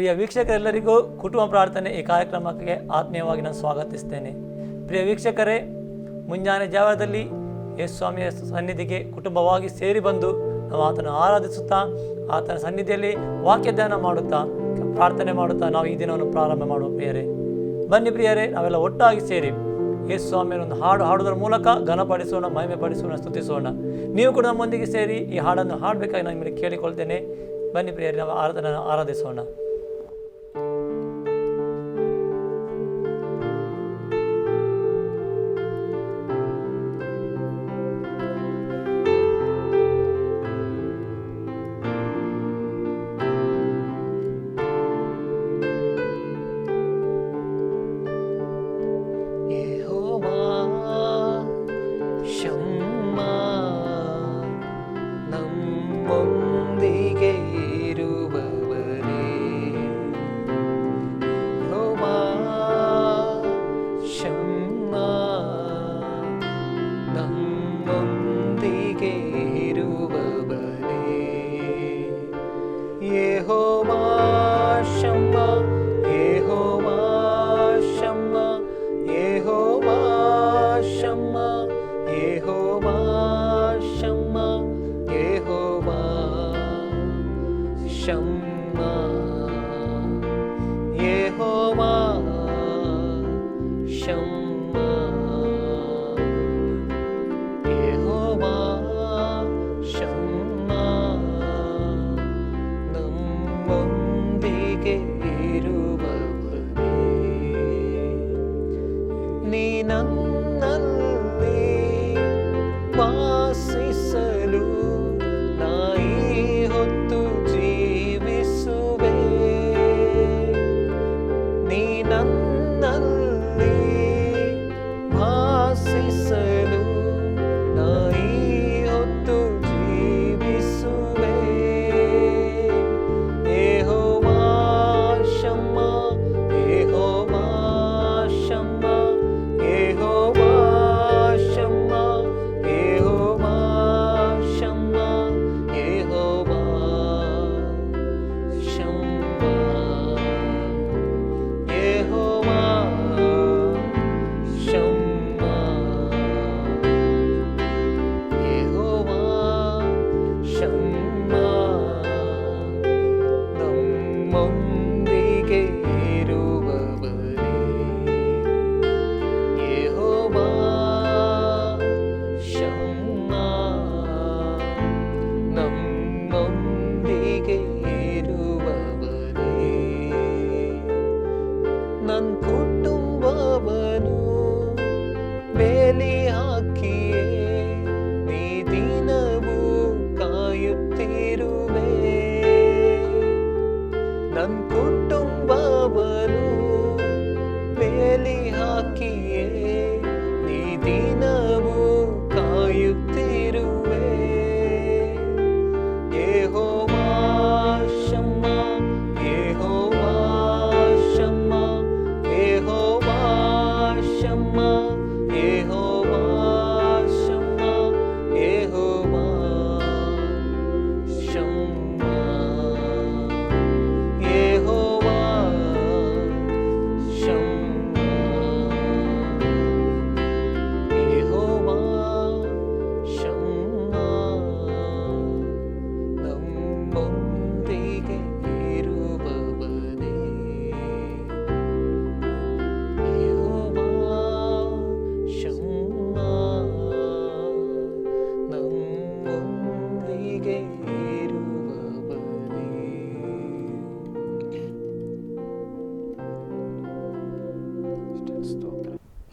ಪ್ರಿಯ ವೀಕ್ಷಕರೆಲ್ಲರಿಗೂ ಕುಟುಂಬ ಪ್ರಾರ್ಥನೆ ಈ ಕಾರ್ಯಕ್ರಮಕ್ಕೆ ಆತ್ಮೀಯವಾಗಿ ನಾನು ಸ್ವಾಗತಿಸ್ತೇನೆ. ಪ್ರಿಯ ವೀಕ್ಷಕರೇ, ಮುಂಜಾನೆ ಜಾವದಲ್ಲಿ ಯೇಸು ಸ್ವಾಮಿಯ ಸನ್ನಿಧಿಗೆ ಕುಟುಂಬವಾಗಿ ಸೇರಿ ಬಂದು ನಾವು ಆತನ ಆರಾಧಿಸುತ್ತಾ ಆತನ ಸನ್ನಿಧಿಯಲ್ಲಿ ವಾಕ್ಯ ಧ್ಯಾನ ಮಾಡುತ್ತಾ ಪ್ರಾರ್ಥನೆ ಮಾಡುತ್ತಾ ನಾವು ಈ ದಿನವನ್ನು ಪ್ರಾರಂಭ ಮಾಡುವ ಪ್ರಿಯರೇ. ಬನ್ನಿ ಪ್ರಿಯರೇ, ನಾವೆಲ್ಲ ಒಟ್ಟಾಗಿ ಸೇರಿ ಯೇಸು ಸ್ವಾಮಿಯನ್ನು ಒಂದು ಹಾಡು ಹಾಡುವುದರ ಮೂಲಕ ಘನಪಡಿಸೋಣ, ಮಹಿಮೆ ಪಡಿಸೋಣ, ಸ್ತುತಿಸೋಣ. ನೀವು ಕೂಡ ನಮ್ಮೊಂದಿಗೆ ಸೇರಿ ಈ ಹಾಡನ್ನು ಹಾಡಬೇಕಾಗಿ ನಾನು ನಿಮಗೆ ಕೇಳಿಕೊಳ್ತೇನೆ. ಬನ್ನಿ ಪ್ರಿಯರೇ, ನಾವು ಆರಾಧಿಸೋಣ.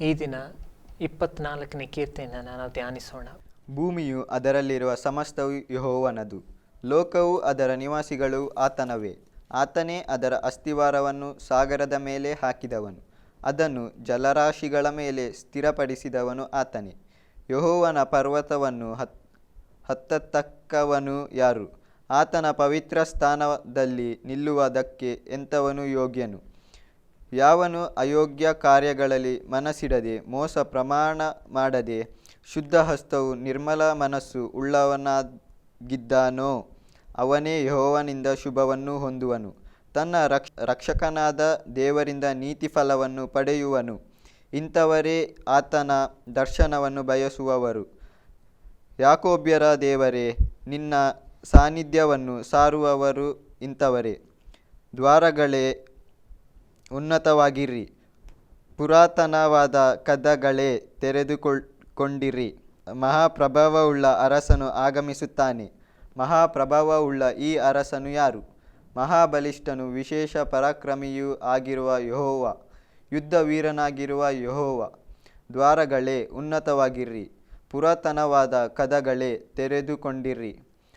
ಈ ದಿನ 24ನೇ ಕೀರ್ತನೆಯನ್ನು ನಾವು ಧ್ಯಾನಿಸೋಣ. ಭೂಮಿಯು ಅದರಲ್ಲಿರುವ ಸಮಸ್ತವು ಯೆಹೋವನದು, ಲೋಕವು ಅದರ ನಿವಾಸಿಗಳು ಆತನವೇ. ಆತನೇ ಅದರ ಅಸ್ತಿವಾರವನ್ನು ಸಾಗರದ ಮೇಲೆ ಹಾಕಿದವನು, ಅದನ್ನು ಜಲರಾಶಿಗಳ ಮೇಲೆ ಸ್ಥಿರಪಡಿಸಿದವನು ಆತನೇ. ಯೆಹೋವನ ಪರ್ವತವನ್ನು ಹತ್ತತಕ್ಕವನು ಯಾರು? ಆತನ ಪವಿತ್ರ ಸ್ಥಾನದಲ್ಲಿ ನಿಲ್ಲುವುದಕ್ಕೆ ಎಂಥವನು ಯೋಗ್ಯನು? ಯಾವನು ಅಯೋಗ್ಯ ಕಾರ್ಯಗಳಲ್ಲಿ ಮನಸ್ಸಿಡದೆ ಮೋಸ ಪ್ರಮಾಣ ಮಾಡದೆ ಶುದ್ಧ ಹಸ್ತವು ನಿರ್ಮಲ ಮನಸ್ಸು ಉಳ್ಳವನಾಗಿದ್ದಾನೋ ಅವನೇ ಯೆಹೋವನಿಂದ ಶುಭವನ್ನು ಹೊಂದುವನು. ತನ್ನ ರಕ್ಷಕನಾದ ದೇವರಿಂದ ನೀತಿ ಫಲವನ್ನು ಪಡೆಯುವನು. ಇಂಥವರೇ ಆತನ ದರ್ಶನವನ್ನು ಬಯಸುವವರು. ಯಾಕೋಬ್ಯರ ದೇವರೇ, ನಿನ್ನ ಸಾನ್ನಿಧ್ಯವನ್ನು ಸಾರುವವರು ಇಂಥವರೇ. ದ್ವಾರಗಳೇ, ಉನ್ನತವಾಗಿರ್ರಿ, ಪುರಾತನವಾದ ಕದಗಳೇ ತೆರೆದುಕೊಂಡಿರಿ. ಮಹಾಪ್ರಭಾವವುಳ್ಳ ಅರಸನು ಆಗಮಿಸುತ್ತಾನೆ. ಮಹಾಪ್ರಭಾವವುಳ್ಳ ಈ ಅರಸನು ಯಾರು? ಮಹಾಬಲಿಷ್ಠನು ವಿಶೇಷ ಪರಾಕ್ರಮಿಯೂ ಆಗಿರುವ ಯೆಹೋವ, ಯುದ್ಧ ವೀರನಾಗಿರುವ ಯೆಹೋವ. ದ್ವಾರಗಳೇ, ಉನ್ನತವಾಗಿರ್ರಿ, ಪುರಾತನವಾದ ಕದಗಳೇ ತೆರೆದುಕೊಂಡಿರ್ರಿ.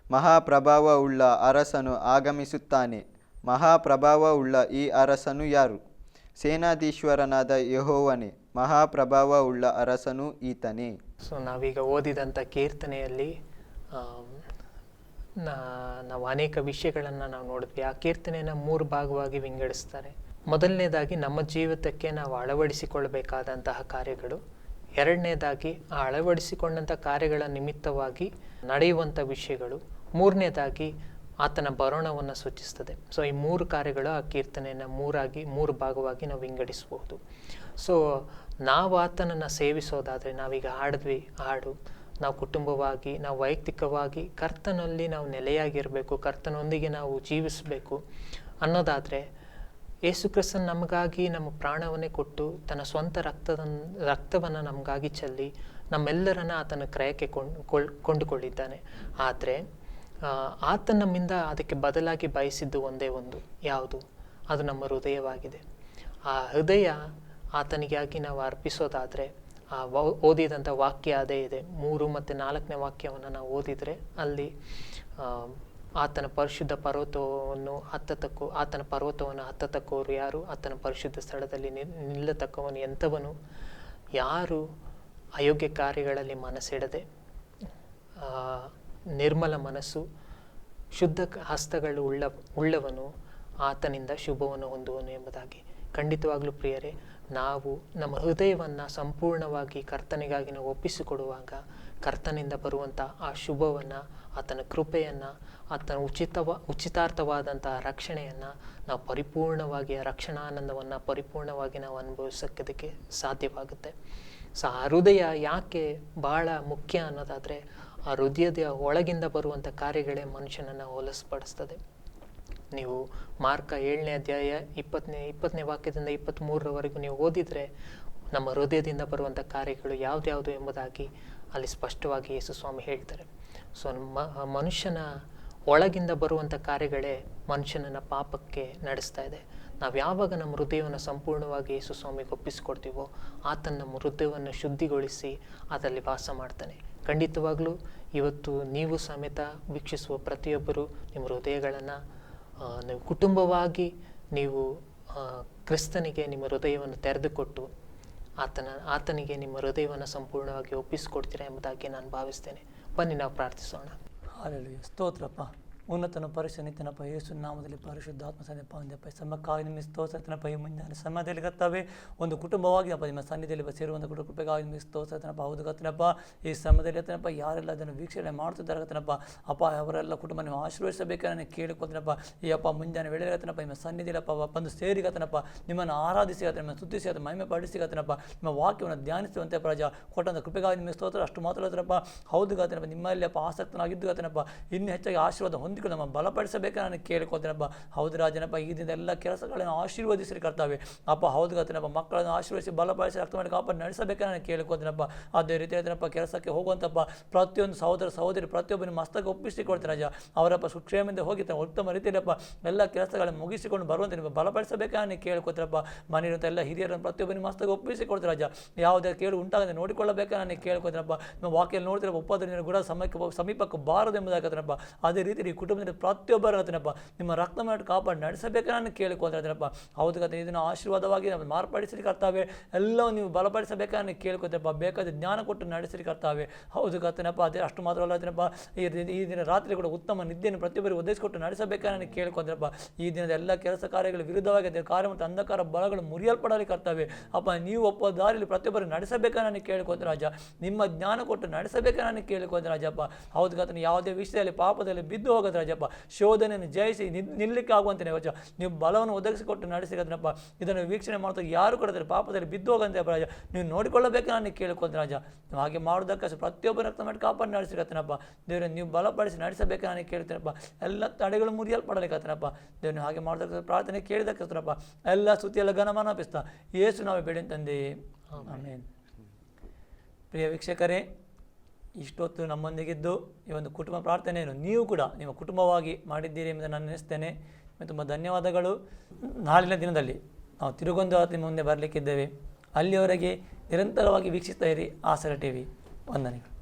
ಮಹಾಪ್ರಭಾವವುಳ್ಳ ಅರಸನು ಆಗಮಿಸುತ್ತಾನೆ. ಮಹಾಪ್ರಭಾವವುಳ್ಳ ಈ ಅರಸನು ಯಾರು? ಸೇನಾಧೀಶ್ವರನಾದ ಯೆಹೋವನೇ, ಮಹಾಪ್ರಭಾವವುಳ್ಳ ಅರಸನು ಈತನೇ. ಸೊ ನಾವೀಗ ಓದಿದಂಥ ಕೀರ್ತನೆಯಲ್ಲಿ ನಾವು ಅನೇಕ ವಿಷಯಗಳನ್ನು ನಾವು ನೋಡಿದ್ವಿ. ಆ ಕೀರ್ತನೆಯನ್ನು 3 ಭಾಗವಾಗಿ ವಿಂಗಡಿಸ್ತಾರೆ. ಮೊದಲನೇದಾಗಿ ನಮ್ಮ ಜೀವಿತಕ್ಕೆ ನಾವು ಅಳವಡಿಸಿಕೊಳ್ಳಬೇಕಾದಂತಹ ಕಾರ್ಯಗಳು. ಎರಡನೇದಾಗಿ ಆ ಅಳವಡಿಸಿಕೊಂಡಂಥ ಕಾರ್ಯಗಳ ನಿಮಿತ್ತವಾಗಿ ನಡೆಯುವಂಥ ವಿಷಯಗಳು. ಮೂರನೇದಾಗಿ ಆತನ ಬರೋಣವನ್ನು ಸೂಚಿಸ್ತದೆ. ಸೊ ಈ 3 ಕಾರ್ಯಗಳು ಆ ಕೀರ್ತನೆಯನ್ನು 3 ಭಾಗವಾಗಿ ನಾವು ವಿಂಗಡಿಸಬಹುದು. ಸೊ ನಾವು ಆತನನ್ನು ಸೇವಿಸೋದಾದರೆ, ನಾವೀಗ ಹಾಡಿದ್ವಿ ಹಾಡು, ನಾವು ಕುಟುಂಬವಾಗಿ, ನಾವು ವೈಯಕ್ತಿಕವಾಗಿ ಕರ್ತನಲ್ಲಿ ನಾವು ನೆಲೆಯಾಗಿರಬೇಕು, ಕರ್ತನೊಂದಿಗೆ ನಾವು ಜೀವಿಸಬೇಕು ಅನ್ನೋದಾದರೆ, ಯೇಸು ಕ್ರಿಸ್ತನು ನಮಗಾಗಿ ನಮ್ಮ ಪ್ರಾಣವನ್ನೇ ಕೊಟ್ಟು ತನ್ನ ಸ್ವಂತ ರಕ್ತವನ್ನು ನಮಗಾಗಿ ಚೆಲ್ಲಿ ನಮ್ಮೆಲ್ಲರನ್ನ ಆತನ ಕ್ರಯಕ್ಕೆ ಕೊಂಡುಕೊಂಡಿದ್ದಾನೆ. ಆದರೆ ಆತನ ನಮ್ಮಿಂದ ಅದಕ್ಕೆ ಬದಲಾಗಿ ಬಯಸಿದ್ದು ಒಂದೇ ಒಂದು, ಯಾವುದು? ಅದು ನಮ್ಮ ಹೃದಯವಾಗಿದೆ. ಆ ಹೃದಯ ಆತನಿಗಾಗಿ ನಾವು ಅರ್ಪಿಸೋದಾದರೆ, ಆ ಓದಿದಂಥ ವಾಕ್ಯ ಅದೇ ಇದೆ. 3 ಮತ್ತು 4ನೇ ವಾಕ್ಯವನ್ನು ನಾವು ಓದಿದರೆ ಅಲ್ಲಿ ಆತನ ಪರಿಶುದ್ಧ ಪರ್ವತವನ್ನು ಹತ್ತತಕ್ಕವರು ಯಾರು? ಆತನ ಪರಿಶುದ್ಧ ಸ್ಥಳದಲ್ಲಿ ನಿಲ್ಲತಕ್ಕವನು ಎಂಥವನು? ಯಾರು ಅಯೋಗ್ಯ ಕಾರ್ಯಗಳಲ್ಲಿ ಮನಸ್ಸಿಡದೆ ನಿರ್ಮಲ ಮನಸ್ಸು, ಶುದ್ಧ ಹಸ್ತಗಳು ಉಳ್ಳವನು ಆತನಿಂದ ಶುಭವನ್ನು ಹೊಂದುವನು ಎಂಬುದಾಗಿ. ಖಂಡಿತವಾಗ್ಲೂ ಪ್ರಿಯರೇ, ನಾವು ನಮ್ಮ ಹೃದಯವನ್ನು ಸಂಪೂರ್ಣವಾಗಿ ಕರ್ತನಿಗಾಗಿ ನಾವು ಒಪ್ಪಿಸಿಕೊಡುವಾಗ ಕರ್ತನಿಂದ ಬರುವಂಥ ಆ ಶುಭವನ್ನು, ಆತನ ಕೃಪೆಯನ್ನು, ಆತನ ಉಚಿತಾರ್ಥವಾದಂತಹ ರಕ್ಷಣೆಯನ್ನು ನಾವು ಪರಿಪೂರ್ಣವಾಗಿ, ಆ ರಕ್ಷಣಾನಂದವನ್ನು ಪರಿಪೂರ್ಣವಾಗಿ ನಾವು ಅನುಭವಿಸೋದಕ್ಕೆ ಸಾಧ್ಯವಾಗುತ್ತೆ. ಸೊ ಆ ಹೃದಯ ಯಾಕೆ ಭಾಳ ಮುಖ್ಯ ಅನ್ನೋದಾದರೆ, ಆ ಹೃದಯದ ಒಳಗಿಂದ ಬರುವಂಥ ಕಾರ್ಯಗಳೇ ಮನುಷ್ಯನನ್ನು ಹೊಲಸುಪಡಿಸ್ತದೆ. ನೀವು ಮಾರ್ಕ 7ನೇ ಅಧ್ಯಾಯ 20ನೇ ವಾಕ್ಯದಿಂದ 23ರವರೆಗೂ ನೀವು ಓದಿದರೆ ನಮ್ಮ ಹೃದಯದಿಂದ ಬರುವಂಥ ಕಾರ್ಯಗಳು ಯಾವ್ದ್ಯಾವುದು ಎಂಬುದಾಗಿ ಅಲ್ಲಿ ಸ್ಪಷ್ಟವಾಗಿ ಯೇಸು ಸ್ವಾಮಿ ಹೇಳ್ತಾರೆ. ಸೊ ಮನುಷ್ಯನ ಒಳಗಿಂದ ಬರುವಂಥ ಕಾರ್ಯಗಳೇ ಮನುಷ್ಯನನ್ನು ಪಾಪಕ್ಕೆ ನಡೆಸ್ತಾ ಇದೆ. ನಾವು ಯಾವಾಗ ನಮ್ಮ ಹೃದಯವನ್ನು ಸಂಪೂರ್ಣವಾಗಿ ಯೇಸು ಸ್ವಾಮಿಗೆ ಒಪ್ಪಿಸಿಕೊಡ್ತೀವೋ ಆತನ ನಮ್ಮ ಹೃದಯವನ್ನು ಶುದ್ಧಿಗೊಳಿಸಿ ಅದರಲ್ಲಿ ವಾಸ ಮಾಡ್ತಾನೆ. ಖಂಡಿತವಾಗ್ಲೂ ಇವತ್ತು ನೀವು ಸಮೇತ ವೀಕ್ಷಿಸುವ ಪ್ರತಿಯೊಬ್ಬರು ನಿಮ್ಮ ಹೃದಯಗಳನ್ನು ನೀವು ಕುಟುಂಬವಾಗಿ ನೀವು ಕ್ರಿಸ್ತನಿಗೆ ನಿಮ್ಮ ಹೃದಯವನ್ನು ತೆರೆದುಕೊಟ್ಟು ಆತನಿಗೆ ನಿಮ್ಮ ಹೃದಯವನ್ನು ಸಂಪೂರ್ಣವಾಗಿ ಒಪ್ಪಿಸಿಕೊಡ್ತೀರಾ ಎಂಬುದಾಗಿ ನಾನು ಭಾವಿಸ್ತೇನೆ. ಬನ್ನಿ ನಾವು ಪ್ರಾರ್ಥಿಸೋಣ. ಹಾಲೆಲೂಯ. ಸ್ತೋತ್ರಪ್ಪ, ಉನ್ನತನ ಪರಿಶುದ್ಧನಪ್ಪ, ಯೇಸು ನಾಮದಲ್ಲಿ ಪರಿಶುದ್ಧಾತ್ಮ ಸನ್ನಿಧಿ ಹೊಂದಪ್ಪ. ಸಮಕ್ಕಾಗಿ ನಿಮ್ಮ ಸ್ತೋತ್ರನಪ್ಪ. ಈ ಮುಂಜಾನೆ ಸಮಯದಲ್ಲಿ ಕರ್ತವ್ಯ ಒಂದು ಕುಟುಂಬವಾಗಿ ಅಪ್ಪ ನಿಮ್ಮ ಸನ್ನಿಧಿಯಲ್ಲಿ ಸೇರುವಂಥ ಕೃಪೆಗಾಗಿ ನಿಮಗೆ ಸ್ತೋತ್ರನಪ್ಪ. ಹೌದು ಕರ್ತನಪ್ಪ, ಈ ಸಮಯದಲ್ಲಿ ಕರ್ತನಪ್ಪ ಯಾರೆಲ್ಲ ಅದನ್ನು ವೀಕ್ಷಣೆ ಮಾಡ್ತಿದ್ದಾರೆ ಕರ್ತನಪ್ಪ, ಅಪ್ಪ ಅವರೆಲ್ಲ ಕುಟುಂಬ ನೀವು ಆಶೀರ್ವದಿಸಬೇಕನ್ನ ಕೇಳಿಕೊಳ್ತೀನಪ್ಪ. ಈ ಅಪ್ಪ ಮುಂಜಾನೆ ವೇಳೆ ಕರ್ತನಪ್ಪ ನಿಮ್ಮ ಸನ್ನಿಧಿಯಲ್ಲಪ್ಪ ಬಂದು ಸೇರಿ ಕರ್ತನಪ್ಪ ನಿಮ್ಮನ್ನು ಆರಾಧಿಸಿ ಕರ್ತನ, ನಿಮ್ಮನ್ನು ಸ್ತುತಿಸಿ ಅದನ್ನು ಮಹಿಮೆ ಪಡಿಸಿ ಕರ್ತನಪ್ಪ, ನಿಮ್ಮ ವಾಕ್ಯವನ್ನು ಧ್ಯಾನಿಸುವಂತೆ ಪ್ರಜಾ ಕೊಟ್ಟಂಥ ಕೃಪೆಗಾಗಿ ನಿಮಗೆ ಸ್ತೋತ್ರ. ಅಷ್ಟು ಮಾತ್ರ ಕರ್ತನಪ್ಪ. ಹೌದು ಕರ್ತನಪ್ಪ, ನಿಮ್ಮಲ್ಲಿ ಅಪ್ಪ ಆಸಕ್ತನಾಗಿದ್ದು ಕರ್ತನಪ್ಪ ಇನ್ನೂ ಹೆಚ್ಚಾಗಿ ಆಶೀರ್ವಾದ ಹೊಂದಿಕೊಂಡು ನಮ್ಮ ಬಲಪಡಿಸಬೇಕು ನಾನು ಕೇಳಿಕೊಳ್ತೇನಪ್ಪ. ಹೌದು ರಾಜನಪ್ಪ, ಈ ದಿನದ ಎಲ್ಲ ಕೆಲಸಗಳನ್ನು ಆಶೀರ್ವದಿಸಿ ಕರ್ತವೆ ಅಪ್ಪ. ಹೌದು ಕರ್ತನಪ್ಪ, ಮಕ್ಕಳನ್ನು ಆಶೀರ್ವದಿಸಿ ಬಲಪಡಿಸಿ ರಕ್ತ ಮಾಡಿ ಕಾಪಾಡಿ ನಡೆಸಬೇಕು ನಾನು ಕೇಳಿಕೊಳ್ತೇನಪ್ಪ. ಅದೇ ರೀತಿ ಹೇಳ್ತೇನಪ್ಪ, ಕೆಲಸಕ್ಕೆ ಹೋಗುವಂತಪ್ಪ ಪ್ರತಿಯೊಂದು ಸಹೋದರ ಸಹೋದರಿ ಪ್ರತಿಯೊಬ್ಬ ನಿಮ್ಮ ಮಸ್ತಕ್ಕೆ ಒಪ್ಪಿಸಿಕೊಡ್ತೇನೆ ರಾಜ. ಅವರಪ್ಪ ಸುಕ್ಷೇಮದಿಂದ ಹೋಗಿ ಉತ್ತಮ ರೀತಿಯಲ್ಲಪ್ಪ ಎಲ್ಲ ಕೆಲಸಗಳನ್ನು ಮುಗಿಸಿಕೊಂಡು ಬರುವಂತೆ ನೀವು ಬಲಪಡಿಸಬೇಕು ನಾನು ಕೇಳ್ಕೊತೀರಪ್ಪ. ಮನೆಯಿರುವಂಥ ಎಲ್ಲ ಹಿರಿಯರನ್ನು ಪ್ರತಿಯೊಬ್ಬ ನಿಮ್ಮ ಮಸ್ತಕ್ಕೆ ಒಪ್ಪಿಸಿಕೊಡ್ತೀರ ರಾಜ. ಯಾವುದೇ ಕೇಳು ಉಂಟಾಗದೆ ನೋಡಿಕೊಳ್ಳಬೇಕು ನಾನು ಕೇಳ್ಕೊತೀನಪ್ಪ. ನಿಮ್ಮ ವಾಕ್ಯಲ್ಲಿ ನೋಡ್ತಿರಪ್ಪ, ಉಪದ್ರವ ಕೂಡ ಸಮೀಪಕ್ಕೆ ಬಾರದು ಎಂಬುದಾಗತ್ತನಪ್ಪ. ಅದೇ ರೀತಿ ಈ ಕುಟುಂಬದಿಂದ ಪ್ರತಿಯೊಬ್ಬರತ್ತನಪ್ಪ ನಿಮ್ಮ ರಕ್ತ ಮಾಡಿ ಕಾಪಾಡಿ ನಡೆಸಬೇಕು ನಾನು ಕೇಳಿಕೊಳ್ತೇನಪ್ಪ. ಹೌದು ಕತೆ, ಇದನ್ನು ಆಶೀರ್ವಾದವಾಗಿ ನಾವು ಮಾರ್ಪಡಿಸಲಿಕ್ಕೆ ಕರ್ತಾವೆ ಎಲ್ಲವೂ ನೀವು ಬಲಪಡಿಸಬೇಕು ನಾನು ಕೇಳ್ಕೊತೇನಪ್ಪ. ಬೇಕಾದ ಜ್ಞಾನ ಕೊಟ್ಟು ನಡೆಸಲಿಕ್ಕೆ ಕರ್ತಾವೆ. ಹೌದು ಕರ್ತನಪ್ಪ, ಅದೇ ಅಷ್ಟು ಮಾತ್ರವಲ್ಲ ಕರ್ತನಪ್ಪ, ಈ ದಿನ ರಾತ್ರಿ ಕೂಡ ಉತ್ತಮ ನಿದ್ದೆಯನ್ನು ಪ್ರತಿಯೊಬ್ಬರಿಗೆ ಒದಗಿಸಿಕೊಟ್ಟು ನಡೆಸಬೇಕು ನಾನು ಕೇಳ್ಕೊತೇನಪ್ಪ. ಈ ದಿನದ ಎಲ್ಲ ಕೆಲಸ ಕಾರ್ಯಗಳ ವಿರುದ್ಧವಾಗಿ ಅದೇ ಕಾರ್ಯ ಮತ್ತು ಅಂಧಕಾರ ಬಲಗಳು ಮುರಿಯಲ್ಪಡಲಿ ಕರ್ತವೆ ಅಪ್ಪ. ನೀವು ಒಪ್ಪೋ ದಾರಿಯಲ್ಲಿ ಪ್ರತಿಯೊಬ್ಬರು ನಡೆಸಬೇಕು ನಾನು ಕೇಳ್ಕೊತೇನೆ ರಾಜ. ನಿಮ್ಮ ಜ್ಞಾನ ಕೊಟ್ಟು ನಡೆಸಬೇಕು ನಾನು ಕೇಳ್ಕೊತೇನೆ ರಾಜಪ್ಪ. ಹೌದು ಕರ್ತನೆ, ಯಾವುದೇ ವಿಷಯದಲ್ಲಿ ಪಾಪದಲ್ಲಿ ಬಿದ್ದು ಹೋಗದ ಕರ್ತನೆ ರಾಜಪ್ಪ, ಶೋಧನೆಯನ್ನು ಜಯಿಸಿ ನಿಲ್ಲಕ್ಕೆ ಆಗುವಂತೆ ರಾಜ ನೀವು ಬಲವನ್ನು ಒದಗಿಸಿಕೊಟ್ಟು ನಡೆಸಿ ಕರ್ತನಪ್ಪ. ಇದನ್ನು ವೀಕ್ಷಣೆ ಮಾಡ್ತಾ ಯಾರು ಕೊಡ್ತಾರೆ ಪಾಪದಲ್ಲಿ ಬಿದ್ದು ಹೋಗಂತೆ ರಾಜ, ನೀವು ನೋಡಿಕೊಳ್ಳಬೇಕು ನಾನು ಕೇಳಿಕೊಳ್ತೀನಿ ರಾಜ. ನೀವು ಹಾಗೆ ಮಾಡೋದಕ್ಕೆ ಪ್ರತಿಯೊಬ್ಬರು ರಕ್ತ ಮಾಡಿ ಕಾಪಾಡಿ ನಡೆಸಿ ಕರ್ತನಪ್ಪ. ದೇವರೇ ನೀವು ಬಲಪಡಿಸಿ ನಡೆಸಬೇಕು ನಾನು ಕೇಳ್ತೀನಪ್ಪ. ಎಲ್ಲ ತಡೆಗಳು ಮುರಿಯಲ್ಪಡಲಿ ಕರ್ತನಪ್ಪ. ದೇವ್ರನ್ನ ಹಾಗೆ ಮಾಡೋದಕ್ಕೆ ಪ್ರಾರ್ಥನೆ ಕೇಳಿದಕ್ಕೆ ಕರ್ತನಪ್ಪ. ಎಲ್ಲ ಸ್ತುತಿಯೆಲ್ಲ ಘನಮಾನಪಿಸ್ತಾ ಯೇಸು ನಾವೇ ಬೇಡಿ ತಂದೆ, ಆಮೇನ್. ಪ್ರಿಯ ವೀಕ್ಷಕರೇ, ಇಷ್ಟೊತ್ತು ನಮ್ಮೊಂದಿಗಿದ್ದು ಈ ಒಂದು ಕುಟುಂಬ ಪ್ರಾರ್ಥನೆಯನ್ನು ನೀವು ಕೂಡ ನಿಮ್ಮ ಕುಟುಂಬವಾಗಿ ಮಾಡಿದ್ದೀರಿ ಎಂಬುದನ್ನು ನಾನು ನೆನೆಸ್ತೇನೆ. ತುಂಬ ಧನ್ಯವಾದಗಳು. ನಾಳಿನ ದಿನದಲ್ಲಿ ನಾವು ತಿರುಗೊಂದು ನಿಮ್ಮ ಮುಂದೆ ಬರಲಿಕ್ಕಿದ್ದೇವೆ. ಅಲ್ಲಿಯವರೆಗೆ ನಿರಂತರವಾಗಿ ವೀಕ್ಷಿಸ್ತಾ ಇರಿ ಆಸರೆ ಟಿವಿ. ವಂದನೆಗಳು.